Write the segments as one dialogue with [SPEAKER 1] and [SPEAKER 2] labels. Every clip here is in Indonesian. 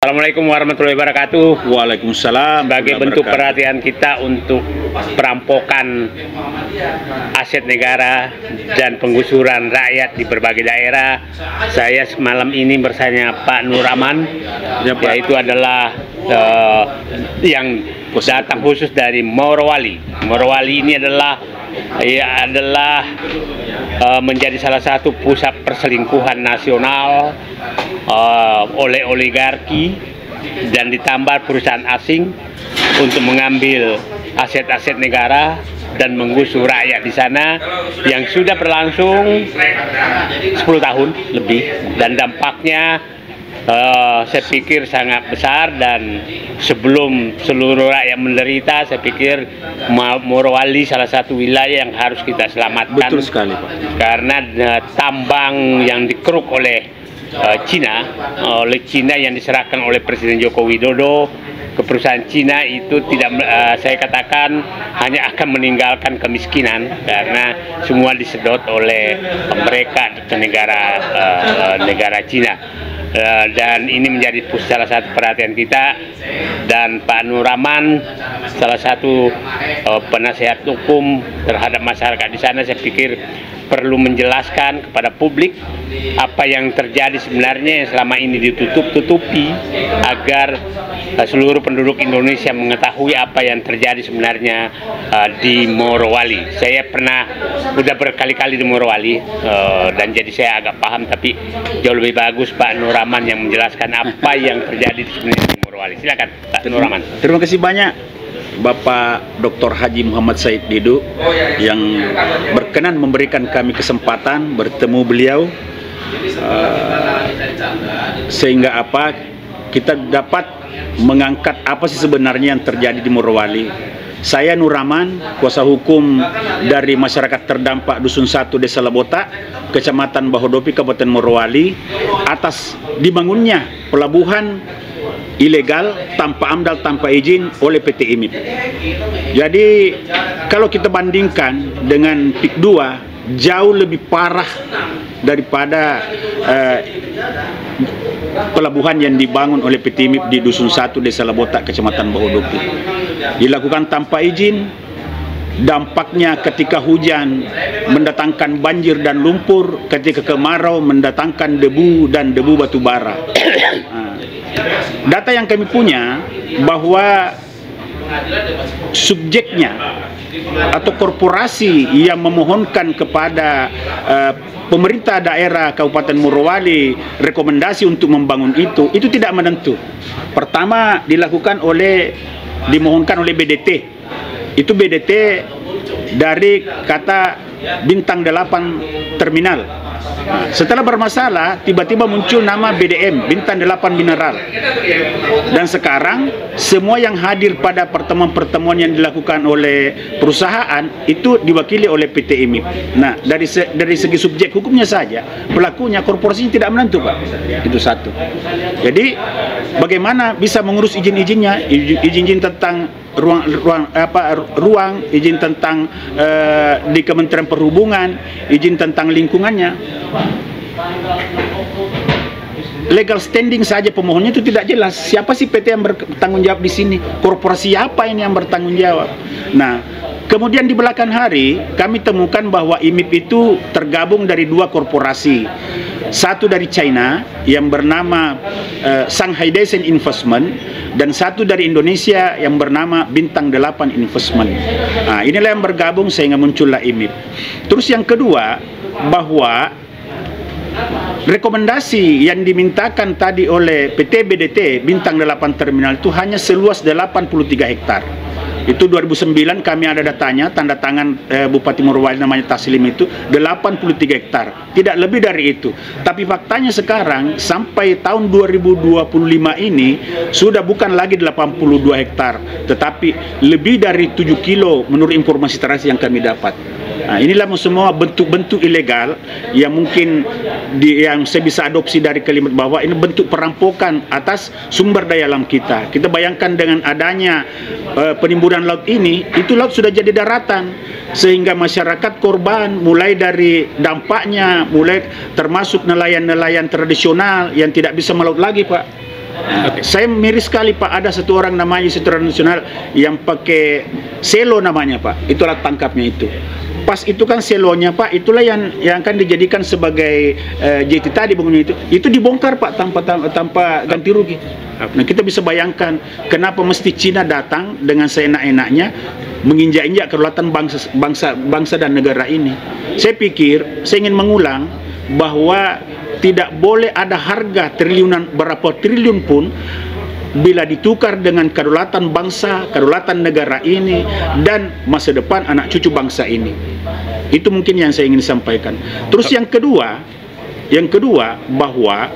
[SPEAKER 1] Assalamualaikum warahmatullahi wabarakatuh.
[SPEAKER 2] Waalaikumsalam.
[SPEAKER 1] Sebagai bentuk perhatian kita untuk perampokan aset negara dan penggusuran rakyat di berbagai daerah, saya malam ini bersama Pak Nur Rahman, yaitu adalah yang datang khusus dari Morowali. Morowali ini adalah menjadi salah satu pusat perselingkuhan nasional oleh oligarki dan ditambah perusahaan asing untuk mengambil aset-aset negara dan menggusur rakyat di sana yang sudah berlangsung 10 tahun lebih, dan dampaknya saya pikir sangat besar. Dan sebelum seluruh rakyat menderita, saya pikir Morowali salah satu wilayah yang harus kita selamatkan.
[SPEAKER 2] Betul sekali, Pak.
[SPEAKER 1] Karena tambang yang dikeruk oleh Cina yang diserahkan oleh Presiden Joko Widodo ke perusahaan Cina itu tidak, saya katakan, hanya akan meninggalkan kemiskinan karena semua disedot oleh mereka ke negara Cina. Dan ini menjadi salah satu perhatian kita, dan Pak Nur Rahman salah satu penasehat hukum terhadap masyarakat di sana, saya pikir perlu menjelaskan kepada publik apa yang terjadi sebenarnya yang selama ini ditutup-tutupi, agar seluruh penduduk Indonesia mengetahui apa yang terjadi sebenarnya di Morowali. Saya udah berkali-kali di Morowali, dan jadi saya agak paham, tapi jauh lebih bagus Pak Nur Rahman yang menjelaskan apa yang terjadi sebenarnya di Morowali. Silakan Pak Nur Rahman.
[SPEAKER 2] Terima kasih banyak Bapak Dr. Haji Muhammad Said Didu yang berkenan memberikan kami kesempatan bertemu beliau, sehingga kita dapat mengangkat apa sih sebenarnya yang terjadi di Morowali. Saya Nur Rahman, kuasa hukum dari masyarakat terdampak Dusun 1 Desa Labota, Kecamatan Bahodopi, Kabupaten Morowali, atas dibangunnya pelabuhan ilegal tanpa amdal, tanpa izin oleh PT IMIP. Jadi kalau kita bandingkan dengan PIK 2, jauh lebih parah daripada pelabuhan yang dibangun oleh PT IMIP di Dusun 1 Desa Labota, Kecamatan Bahodopi. Dilakukan tanpa izin, dampaknya ketika hujan mendatangkan banjir dan lumpur, ketika kemarau mendatangkan debu dan debu batu bara. Data yang kami punya bahwa subjeknya atau korporasi yang memohonkan kepada pemerintah daerah Kabupaten Morowali rekomendasi untuk membangun itu tidak menentu. Pertama dimohonkan oleh BDT. Itu BDT dari kata Bintang 8 Terminal. Setelah bermasalah, tiba-tiba muncul nama BDM, Bintang 8 Mineral. Dan sekarang semua yang hadir pada pertemuan-pertemuan yang dilakukan oleh perusahaan itu diwakili oleh PT IMIP. Nah, dari segi subjek hukumnya saja, pelakunya korporasinya tidak menentu, Pak. Itu satu. Jadi bagaimana bisa mengurus izin-izinnya, izin tentang ruang, izin tentang di Kementerian Perhubungan, izin tentang lingkungannya. Legal standing saja pemohonnya itu tidak jelas. Siapa sih PT yang bertanggung jawab di sini? Korporasi apa ini yang bertanggung jawab? Nah, kemudian di belakang hari kami temukan bahwa IMIP itu tergabung dari dua korporasi. Satu dari China yang bernama Shanghai Decent Investment, dan satu dari Indonesia yang bernama Bintang 8 Investment. Nah, inilah yang bergabung sehingga muncullah IMIP. Terus yang kedua, bahwa rekomendasi yang dimintakan tadi oleh PT BDT Bintang 8 Terminal itu hanya seluas 83 hektar. Itu 2009 kami ada datanya, tanda tangan Bupati Morowali namanya Taslim, itu 83 hektar, tidak lebih dari itu. Tapi faktanya sekarang sampai tahun 2025 ini sudah bukan lagi 82 hektar, tetapi lebih dari 7 kilo menurut informasi terakhir yang kami dapat. Nah, inilah semua bentuk-bentuk ilegal yang mungkin yang saya bisa adopsi dari kalimat bahwa ini bentuk perampokan atas sumber daya alam kita. Kita bayangkan dengan adanya penimbunan laut ini, itu laut sudah jadi daratan, sehingga masyarakat korban mulai dari dampaknya, mulai termasuk nelayan-nelayan tradisional yang tidak bisa melaut lagi, Pak. Saya miris sekali Pak, ada satu orang namanya Institut Nasional yang pakai selo namanya Pak, itu alat tangkapnya itu. Pas itu kan selonya Pak, itulah yang akan dijadikan sebagai JT tadi bangunnya itu dibongkar Pak tanpa ganti rugi. Nah kita bisa bayangkan kenapa mesti Cina datang dengan seenak-enaknya menginjak-injak kedaulatan bangsa dan negara ini. Saya pikir, saya ingin mengulang bahwa tidak boleh ada harga triliunan berapa triliun pun bila ditukar dengan kedaulatan bangsa, kedaulatan negara ini, dan masa depan anak cucu bangsa ini. Itu mungkin yang saya ingin sampaikan. Terus yang kedua bahwa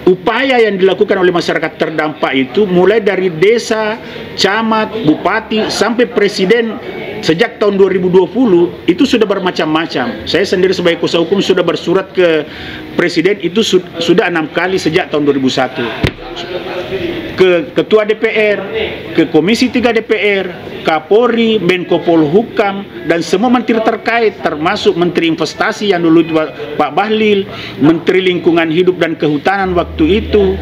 [SPEAKER 2] upaya yang dilakukan oleh masyarakat terdampak itu mulai dari desa, camat, bupati, sampai presiden sejak tahun 2020 itu sudah bermacam-macam. Saya sendiri sebagai kuasa hukum sudah bersurat ke presiden itu sudah 6 kali sejak tahun 2001. Ke Ketua DPR, ke Komisi 3 DPR, Kapolri, Menko Polhukam, dan semua menteri terkait, termasuk Menteri Investasi yang dulu Pak Bahlil, Menteri Lingkungan Hidup dan Kehutanan waktu itu,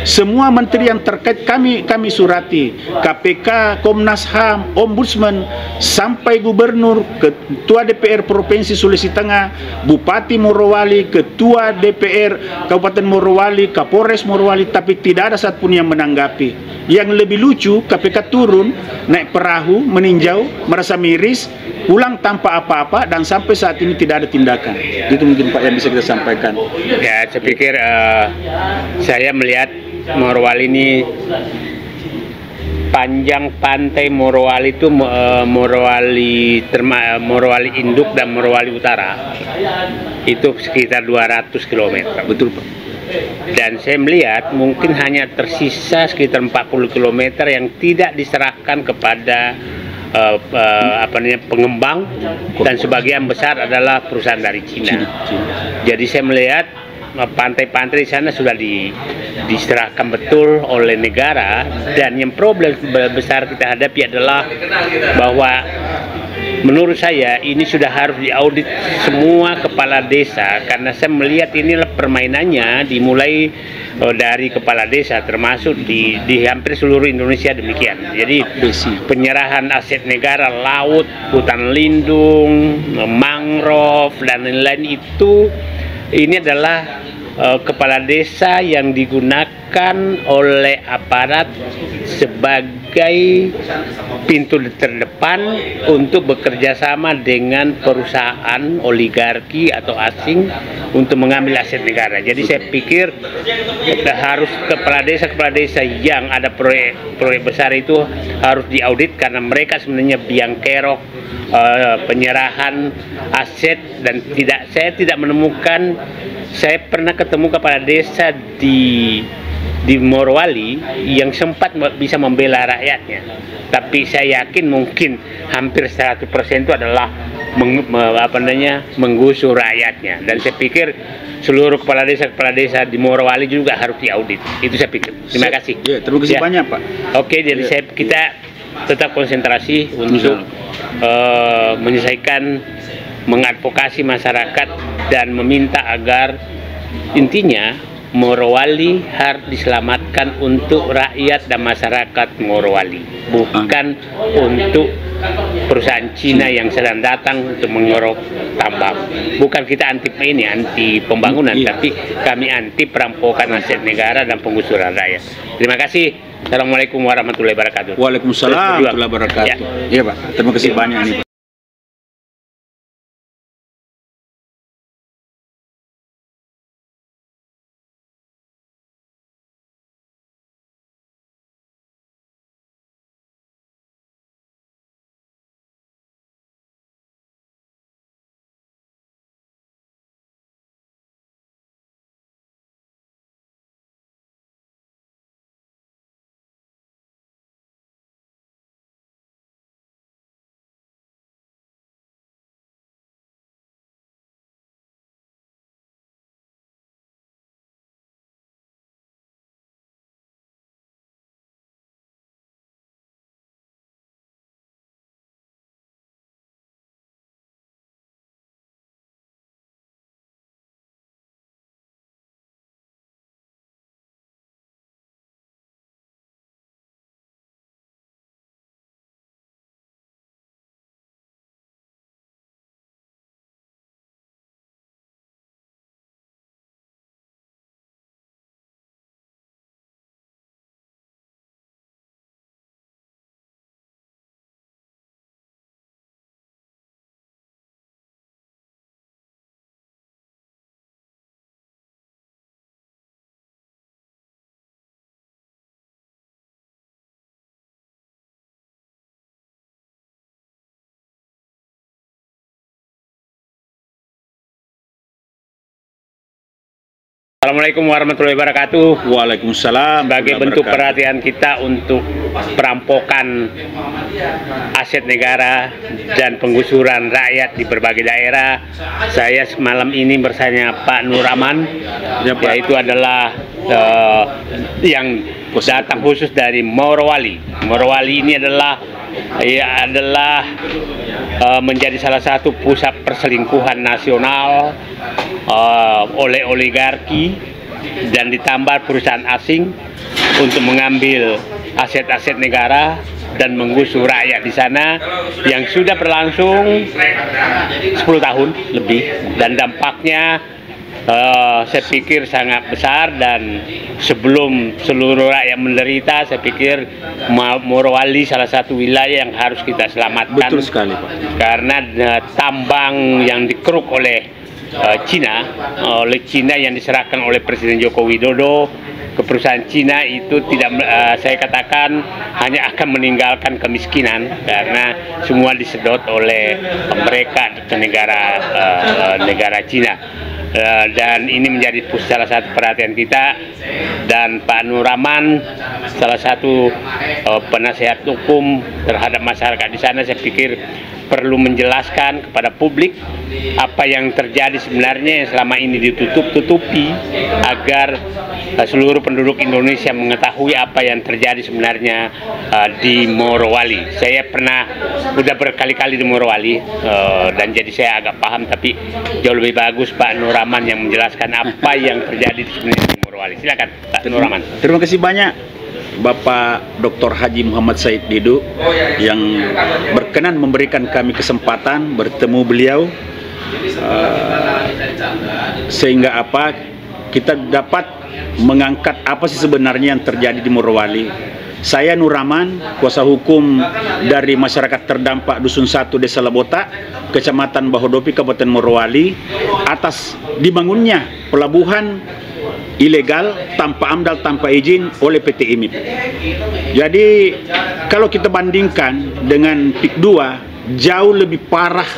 [SPEAKER 2] semua menteri yang terkait kami surati, KPK, Komnas HAM, Ombudsman, sampai Gubernur, Ketua DPR Provinsi Sulawesi Tengah, Bupati Morowali, Ketua DPR Kabupaten Morowali, Kapolres Morowali, tapi tidak ada satupun yang menanggapi. Yang lebih lucu, KPK turun, naik perahu, meninjau, merasa miris, pulang tanpa apa-apa, dan sampai saat ini tidak ada tindakan. Itu mungkin Pak yang bisa kita sampaikan.
[SPEAKER 1] Ya, saya pikir saya melihat Morowali ini, panjang pantai Morowali itu Morowali Induk dan Morowali Utara itu sekitar 200 km. Betul Pak. Dan saya melihat mungkin hanya tersisa sekitar 40 km yang tidak diserahkan kepada pengembang, dan sebagian besar adalah perusahaan dari Cina. Jadi saya melihat pantai-pantai di sana sudah diserahkan betul oleh negara, dan yang problem besar kita hadapi adalah bahwa menurut saya ini sudah harus diaudit semua kepala desa, karena saya melihat inilah permainannya dimulai dari kepala desa, termasuk di hampir seluruh Indonesia demikian. Jadi penyerahan aset negara, laut, hutan lindung, mangrove, dan lain-lain itu, ini adalah kepala desa yang digunakan oleh aparat sebagai pintu terdepan untuk bekerja sama dengan perusahaan oligarki atau asing untuk mengambil aset negara. Jadi saya pikir harus kepala desa yang ada proyek besar itu harus diaudit, karena mereka sebenarnya biang kerok penyerahan aset. Dan saya tidak menemukan, saya pernah ketemu kepala desa di Morowali yang sempat bisa membela rakyatnya, tapi saya yakin mungkin hampir 100% itu adalah menggusur rakyatnya. Dan saya pikir seluruh kepala desa di Morowali juga harus diaudit. Itu saya pikir. Terima kasih.
[SPEAKER 2] Ya, terima kasih banyak Pak.
[SPEAKER 1] Oke, jadi kita tetap konsentrasi untuk menyelesaikan, mengadvokasi masyarakat dan meminta agar intinya Morowali harus diselamatkan untuk rakyat dan masyarakat Morowali, bukan untuk perusahaan Cina yang sedang datang untuk mengeruk tambang. Bukan kita anti pembangunan, tapi kami anti perampokan aset negara dan penggusuran rakyat. Terima kasih. Assalamualaikum warahmatullahi wabarakatuh.
[SPEAKER 2] Waalaikumsalam warahmatullahi wabarakatuh. Iya Pak, terima kasih banyak nih Pak.
[SPEAKER 1] Assalamualaikum warahmatullahi wabarakatuh.
[SPEAKER 2] Waalaikumsalam.
[SPEAKER 1] Sebagai bentuk perhatian kita untuk perampokan aset negara dan penggusuran rakyat di berbagai daerah, saya malam ini bersama Pak Nur Rahman, yaitu adalah yang datang khusus dari Morowali. Morowali ini adalah menjadi salah satu pusat perselingkuhan nasional oleh oligarki dan ditambah perusahaan asing untuk mengambil aset-aset negara dan menggusur rakyat di sana yang sudah berlangsung 10 tahun lebih, dan dampaknya saya pikir sangat besar. Dan sebelum seluruh rakyat menderita, saya pikir Morowali salah satu wilayah yang harus kita selamatkan.
[SPEAKER 2] Betul sekali, Pak.
[SPEAKER 1] Karena tambang yang dikeruk oleh Cina yang diserahkan oleh Presiden Joko Widodo ke perusahaan Cina itu tidak, saya katakan, hanya akan meninggalkan kemiskinan karena semua disedot oleh mereka ke negara Cina. Dan ini menjadi salah satu perhatian kita, dan Pak Nur Rahman salah satu penasehat hukum terhadap masyarakat di sana, saya pikir perlu menjelaskan kepada publik apa yang terjadi sebenarnya yang selama ini ditutup-tutupi, agar seluruh penduduk Indonesia mengetahui apa yang terjadi sebenarnya di Morowali. Saya udah berkali-kali di Morowali, dan jadi saya agak paham, tapi jauh lebih bagus Pak Nur Rahman yang menjelaskan apa yang terjadi sebenarnya di Morowali. Silakan Pak Nur Rahman.
[SPEAKER 2] Terima kasih banyak Bapak Dr. Haji Muhammad Said Didu yang berkenan memberikan kami kesempatan bertemu beliau, sehingga kita dapat mengangkat apa sih sebenarnya yang terjadi di Morowali. Saya Nur Rahman, kuasa hukum dari masyarakat terdampak Dusun 1 Desa Lebota, Kecamatan Bahodopi, Kabupaten Morowali, atas dibangunnya pelabuhan ilegal tanpa amdal, tanpa izin oleh PT IMIP. Jadi kalau kita bandingkan dengan PIK 2, jauh lebih parah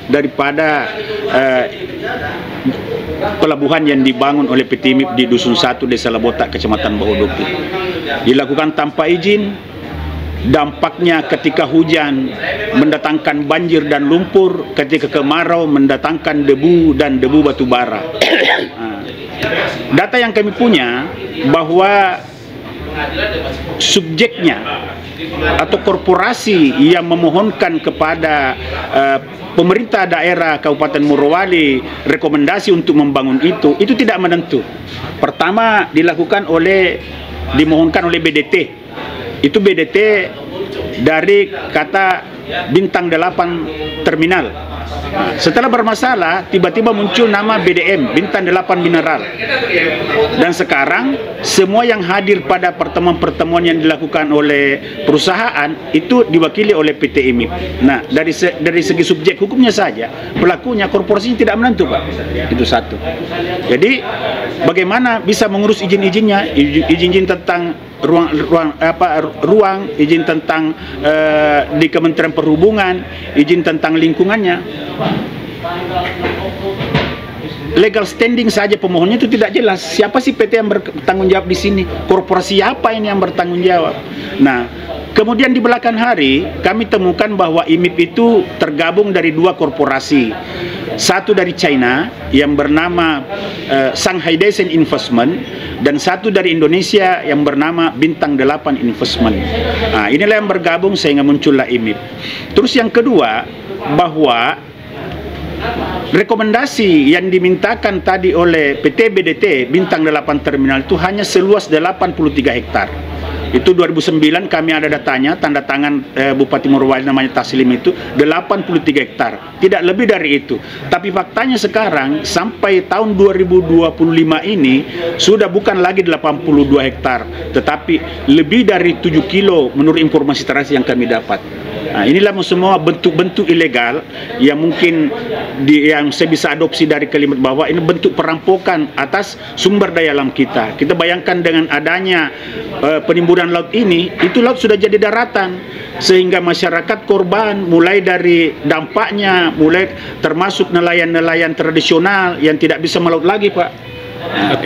[SPEAKER 2] daripada pelabuhan yang dibangun oleh PT IMIP di Dusun 1 Desa Lebota, Kecamatan Bahodopi. Dilakukan tanpa izin, dampaknya ketika hujan mendatangkan banjir dan lumpur, ketika kemarau mendatangkan debu dan debu batu bara. Data yang kami punya bahwa subjeknya atau korporasi yang memohonkan kepada pemerintah daerah Kabupaten Morowali rekomendasi untuk membangun itu tidak menentu. Pertama dimohonkan oleh BDT. Itu BDT dari kata Bintang 8 Terminal. Setelah bermasalah, tiba-tiba muncul nama BDM, Bintang 8 Mineral. Dan sekarang semua yang hadir pada pertemuan-pertemuan yang dilakukan oleh perusahaan itu diwakili oleh PT IMIP. Nah, dari segi subjek hukumnya saja, pelakunya korporasinya tidak menentu, Pak. Itu satu. Jadi bagaimana bisa mengurus izin-izinnya, izin-izin tentang ruang, izin tentang di Kementerian Perhubungan, izin tentang lingkungannya. Legal standing saja pemohonnya itu tidak jelas. Siapa sih PT yang bertanggung jawab di sini? Korporasi apa ini yang bertanggung jawab? Nah, kemudian di belakang hari kami temukan bahwa IMIP itu tergabung dari dua korporasi. Satu dari China yang bernama Shanghai Decent Investment, dan satu dari Indonesia yang bernama Bintang 8 Investment. Nah, inilah yang bergabung sehingga muncullah IMIP. Terus yang kedua, bahwa rekomendasi yang dimintakan tadi oleh PT BDT Bintang 8 Terminal itu hanya seluas 83 hektar. Itu 2009 kami ada datanya, tanda tangan Bupati Morowali namanya Taslim itu 83 hektar. Tidak lebih dari itu. Tapi faktanya sekarang sampai tahun 2025 ini sudah bukan lagi 82 hektar, tetapi lebih dari 7 kilo menurut informasi terakhir yang kami dapat. Nah, inilah semua bentuk-bentuk ilegal yang mungkin yang saya bisa adopsi dari kalimat bahwa ini bentuk perampokan atas sumber daya alam kita. Kita bayangkan dengan adanya penimbunan laut ini, itu laut sudah jadi daratan, sehingga masyarakat korban mulai dari dampaknya, mulai termasuk nelayan-nelayan tradisional yang tidak bisa melaut lagi, Pak.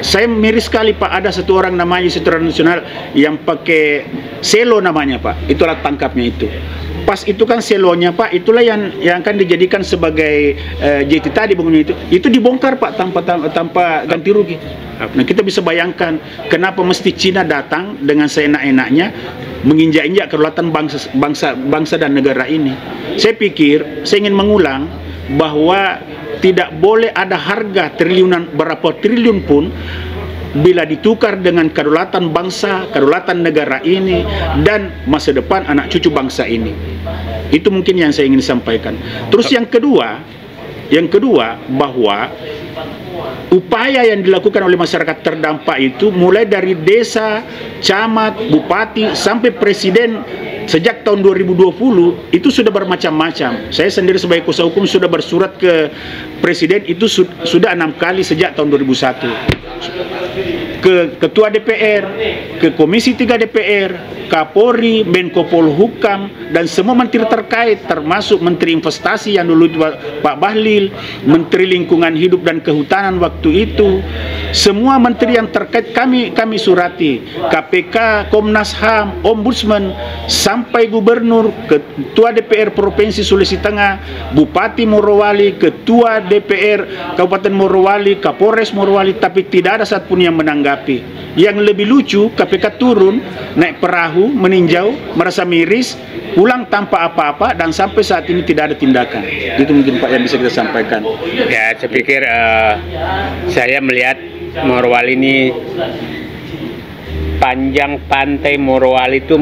[SPEAKER 2] Saya miris sekali Pak, ada satu orang namanya Sutradara Nasional yang pakai selo namanya Pak, itu alat tangkapnya itu. Pas itu kan selonya Pak, itulah yang akan dijadikan sebagai JT tadi bangunnya itu dibongkar Pak tanpa ganti rugi. Nah kita bisa bayangkan kenapa mesti Cina datang dengan seenak-enaknya menginjak-injak kedaulatan bangsa dan negara ini. Saya pikir, saya ingin mengulang bahwa tidak boleh ada harga triliunan berapa triliun pun bila ditukar dengan kedaulatan bangsa, kedaulatan negara ini, dan masa depan anak cucu bangsa ini. Itu mungkin yang saya ingin sampaikan. Terus yang kedua bahwa upaya yang dilakukan oleh masyarakat terdampak itu mulai dari desa, camat, bupati, sampai presiden sejak tahun 2020 itu sudah bermacam-macam. Saya sendiri sebagai kuasa hukum sudah bersurat ke presiden itu sudah 6 kali sejak tahun 2001. Ke Ketua DPR, ke Komisi 3 DPR, Kapolri, Menko Polhukam, dan semua menteri terkait, termasuk Menteri Investasi yang dulu Pak Bahlil, Menteri Lingkungan Hidup dan Kehutanan waktu itu, semua menteri yang terkait kami surati, KPK, Komnas HAM, Ombudsman, sampai Gubernur, Ketua DPR Provinsi Sulawesi Tengah, Bupati Morowali, Ketua DPR Kabupaten Morowali, Kapolres Morowali, tapi tidak ada satupun yang menanggapi. Yang lebih lucu, KPK turun, naik perahu, meninjau, merasa miris, pulang tanpa apa-apa, dan sampai saat ini tidak ada tindakan. Itu mungkin Pak yang bisa kita sampaikan.
[SPEAKER 1] Ya, saya pikir saya melihat Morowali ini, panjang pantai Morowali itu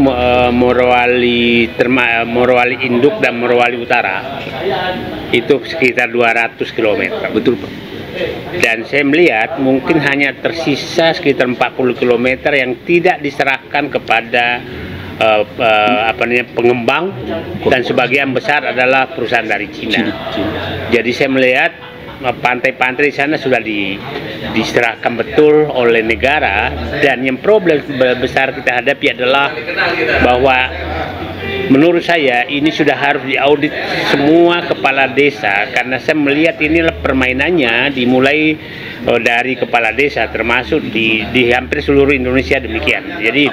[SPEAKER 1] Morowali Induk dan Morowali Utara itu sekitar 200 km.
[SPEAKER 2] Betul Pak.
[SPEAKER 1] Dan saya melihat mungkin hanya tersisa sekitar 40 km yang tidak diserahkan kepada pengembang, dan sebagian besar adalah perusahaan dari Cina. Jadi saya melihat pantai-pantai di sana sudah diserahkan betul oleh negara, dan yang problem besar kita hadapi adalah bahwa menurut saya ini sudah harus diaudit semua kepala desa, karena saya melihat inilah permainannya dimulai dari kepala desa, termasuk di hampir seluruh Indonesia demikian. Jadi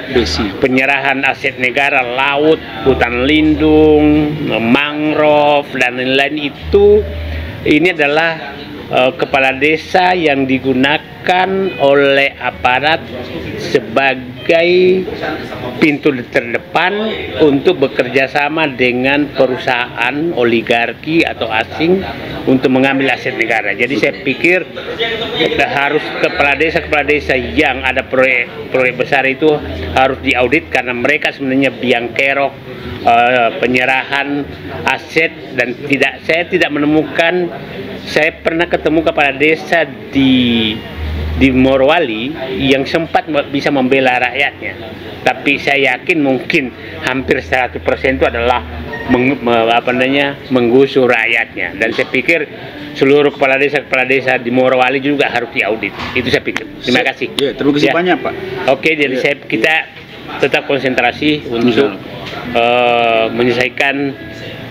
[SPEAKER 1] penyerahan aset negara, laut, hutan lindung, mangrove, dan lain-lain itu, ini adalah kepala desa yang digunakan oleh aparat sebagai pintu terdepan untuk bekerja sama dengan perusahaan oligarki atau asing untuk mengambil aset negara. Jadi saya pikir harus kepala desa yang ada proyek besar itu harus diaudit, karena mereka sebenarnya biang kerok penyerahan aset. Dan saya tidak menemukan, saya pernah ketemu kepala desa di Morowali yang sempat bisa membela rakyatnya, tapi saya yakin mungkin hampir 100% itu adalah menggusur rakyatnya. Dan saya pikir seluruh kepala desa di Morowali juga harus diaudit. Itu saya pikir. Terima kasih.
[SPEAKER 2] Ya, terima kasih banyak Pak.
[SPEAKER 1] Oke, jadi kita tetap konsentrasi untuk menyelesaikan,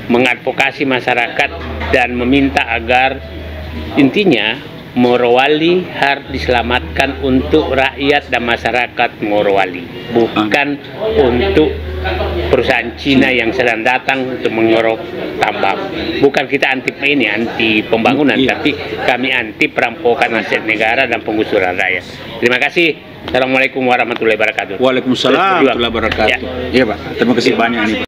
[SPEAKER 1] mengadvokasi masyarakat dan meminta agar intinya Morowali harus diselamatkan untuk rakyat dan masyarakat Morowali, bukan untuk perusahaan Cina yang sedang datang untuk mengeruk tambang. Bukan kita anti pembangunan, tapi kami anti perampokan aset negara dan penggusuran rakyat. Terima kasih. Assalamualaikum warahmatullahi wabarakatuh.
[SPEAKER 2] Waalaikumsalam warahmatullahi wabarakatuh. Iya Pak, terima kasih banyak nih.